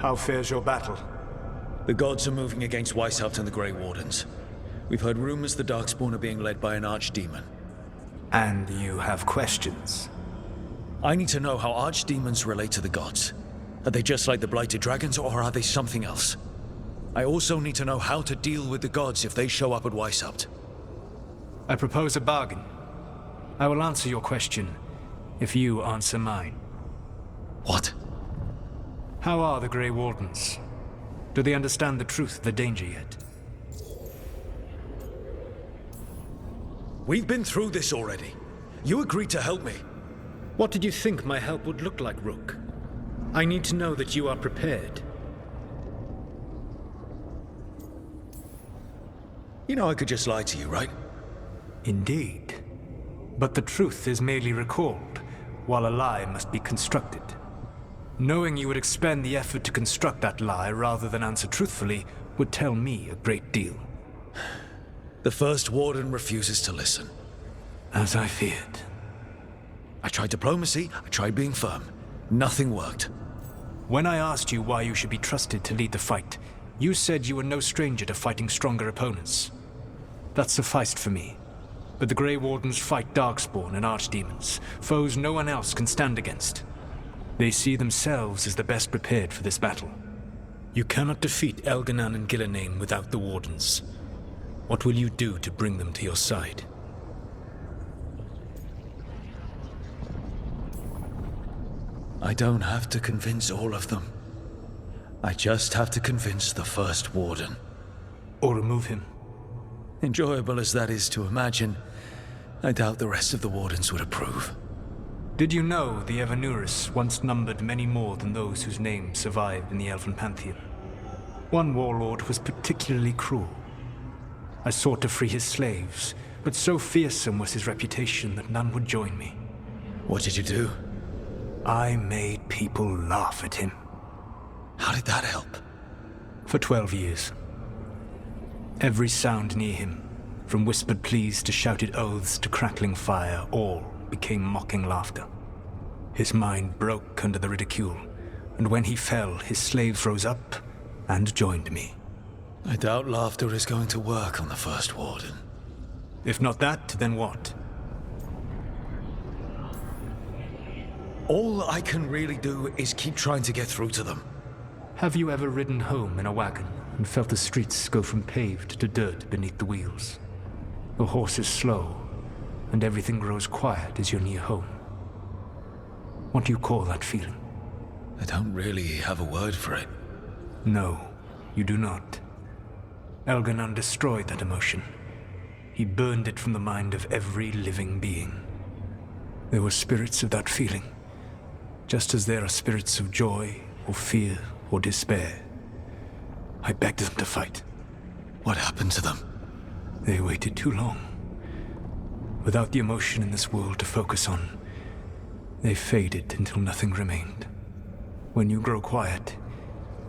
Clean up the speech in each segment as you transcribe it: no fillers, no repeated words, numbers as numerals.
How fares your battle? The gods are moving against Wiessthaupt and the Grey Wardens. We've heard rumors the Darkspawn are being led by an archdemon. And you have questions? I need to know how archdemons relate to the gods. Are they just like the Blighted Dragons, or are they something else? I also need to know how to deal with the gods if they show up at Wiessthaupt. I propose a bargain. I will answer your question if you answer mine. What? How are the Grey Wardens? Do they understand the truth of the danger yet? We've been through this already. You agreed to help me. What did you think my help would look like, Rook? I need to know that you are prepared. You know I could just lie to you, right? Indeed. But the truth is merely recalled, while a lie must be constructed. Knowing you would expend the effort to construct that lie rather than answer truthfully would tell me a great deal. The First Warden refuses to listen. As I feared. I tried diplomacy, I tried being firm. Nothing worked. When I asked you why you should be trusted to lead the fight, you said you were no stranger to fighting stronger opponents. That sufficed for me. But the Grey Wardens fight Darkspawn and Archdemons, foes no one else can stand against. They see themselves as the best prepared for this battle. You cannot defeat Elganan and Gillenane without the Wardens. What will you do to bring them to your side? I don't have to convince all of them. I just have to convince the First Warden. Or remove him. Enjoyable as that is to imagine, I doubt the rest of the Wardens would approve. Did you know the Evanurus once numbered many more than those whose names survived in the Elven Pantheon? One warlord was particularly cruel. I sought to free his slaves, but so fearsome was his reputation that none would join me. What did you do? I made people laugh at him. How did that help? For 12 years. Every sound near him, from whispered pleas to shouted oaths to crackling fire, all became mocking laughter. His mind broke under the ridicule, and when he fell, his slaves rose up and joined me. I doubt laughter is going to work on the First Warden. If not that, then what? All I can really do is keep trying to get through to them. Have you ever ridden home in a wagon and felt the streets go from paved to dirt beneath the wheels? The horse is slow, and everything grows quiet as you're near home. What do you call that feeling? I don't really have a word for it. No, you do not. Elganan destroyed that emotion. He burned it from the mind of every living being. There were spirits of that feeling, just as there are spirits of joy, or fear, or despair. I begged them to fight. What happened to them? They waited too long. Without the emotion in this world to focus on, they faded until nothing remained. When you grow quiet,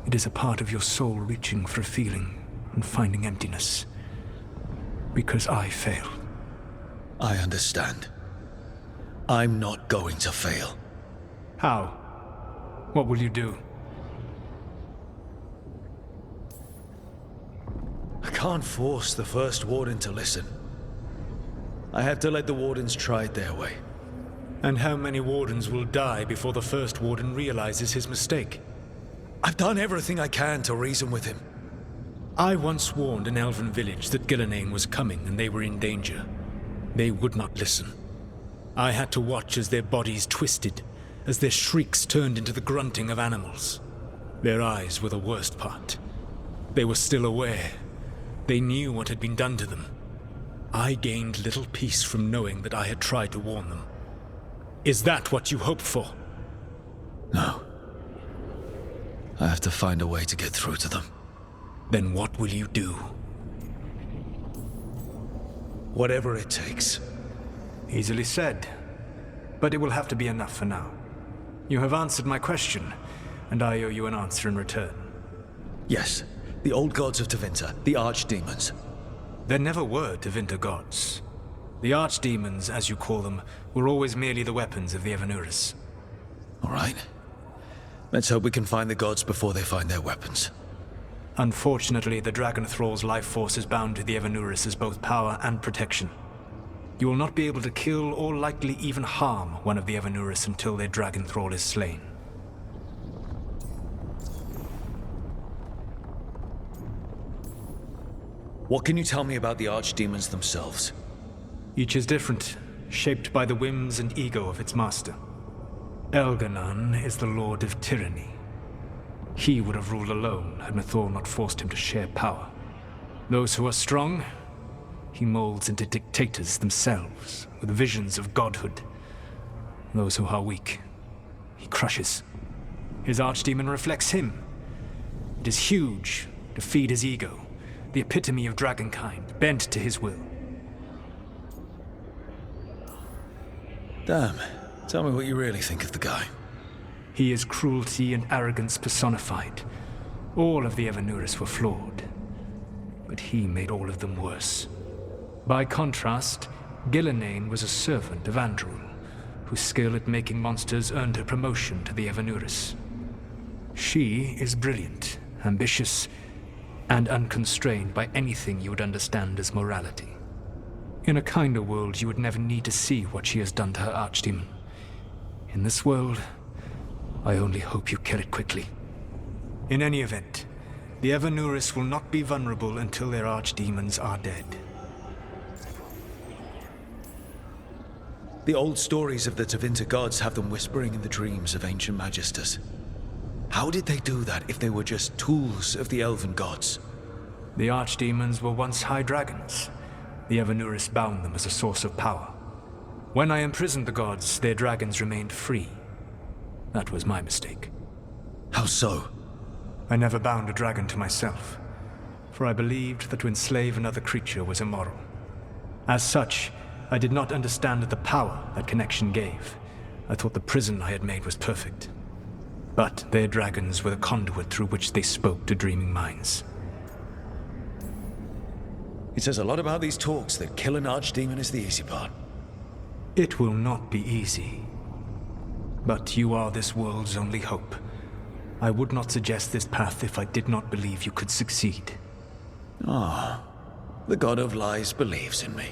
it is a part of your soul reaching for a feeling and finding emptiness. Because I failed. I understand. I'm not going to fail. How? What will you do? I can't force the First Warden to listen. I have to let the Wardens try it their way. And how many Wardens will die before the First Warden realizes his mistake? I've done everything I can to reason with him. I once warned an elven village that Gillenane was coming and they were in danger. They would not listen. I had to watch as their bodies twisted, as their shrieks turned into the grunting of animals. Their eyes were the worst part. They were still aware. They knew what had been done to them. I gained little peace from knowing that I had tried to warn them. Is that what you hoped for? No. I have to find a way to get through to them. Then what will you do? Whatever it takes. Easily said. But it will have to be enough for now. You have answered my question, and I owe you an answer in return. Yes, the old gods of Tevinter, the archdemons. There never were Tevinter gods. The archdemons, as you call them, were always merely the weapons of the Evanurus. All right. Let's hope we can find the gods before they find their weapons. Unfortunately, the Dragon Thrall's life force is bound to the Evanurus as both power and protection. You will not be able to kill or likely even harm one of the Evanurus until their Dragon Thrall is slain. What can you tell me about the archdemons themselves? Each is different, shaped by the whims and ego of its master. Elganon is the Lord of Tyranny. He would have ruled alone had Mithor not forced him to share power. Those who are strong, he molds into dictators themselves, with visions of godhood. Those who are weak, he crushes. His archdemon reflects him. It is huge, to feed his ego, the epitome of dragonkind, bent to his will. Damn. Tell me what you really think of the guy. He is cruelty and arrogance personified. All of the Evanurus were flawed, but he made all of them worse. By contrast, Gillenane was a servant of Andrul, whose skill at making monsters earned her promotion to the Evanurus. She is brilliant, ambitious, and unconstrained by anything you would understand as morality. In a kinder world, you would never need to see what she has done to her archdemon. In this world, I only hope you kill it quickly. In any event, the Evanurus will not be vulnerable until their archdemons are dead. The old stories of the Tevinter gods have them whispering in the dreams of ancient magisters. How did they do that if they were just tools of the elven gods? The archdemons were once high dragons. The Evanurus bound them as a source of power. When I imprisoned the gods, their dragons remained free. That was my mistake. How so? I never bound a dragon to myself, for I believed that to enslave another creature was immoral. As such, I did not understand the power that connection gave. I thought the prison I had made was perfect. But their dragons were the conduit through which they spoke to dreaming minds. It says a lot about these talks that killing archdemon is the easy part. It will not be easy. But you are this world's only hope. I would not suggest this path if I did not believe you could succeed. Ah, the god of lies believes in me.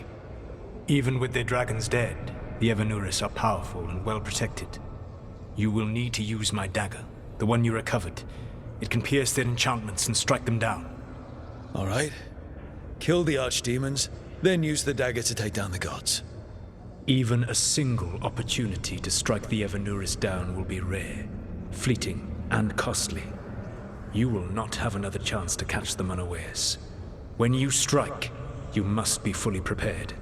Even with their dragons dead, the Evanurus are powerful and well protected. You will need to use my dagger, the one you recovered. It can pierce their enchantments and strike them down. All right. Kill the archdemons, then use the dagger to take down the gods. Even a single opportunity to strike the Evanurus down will be rare, fleeting, and costly. You will not have another chance to catch them unawares. When you strike, you must be fully prepared.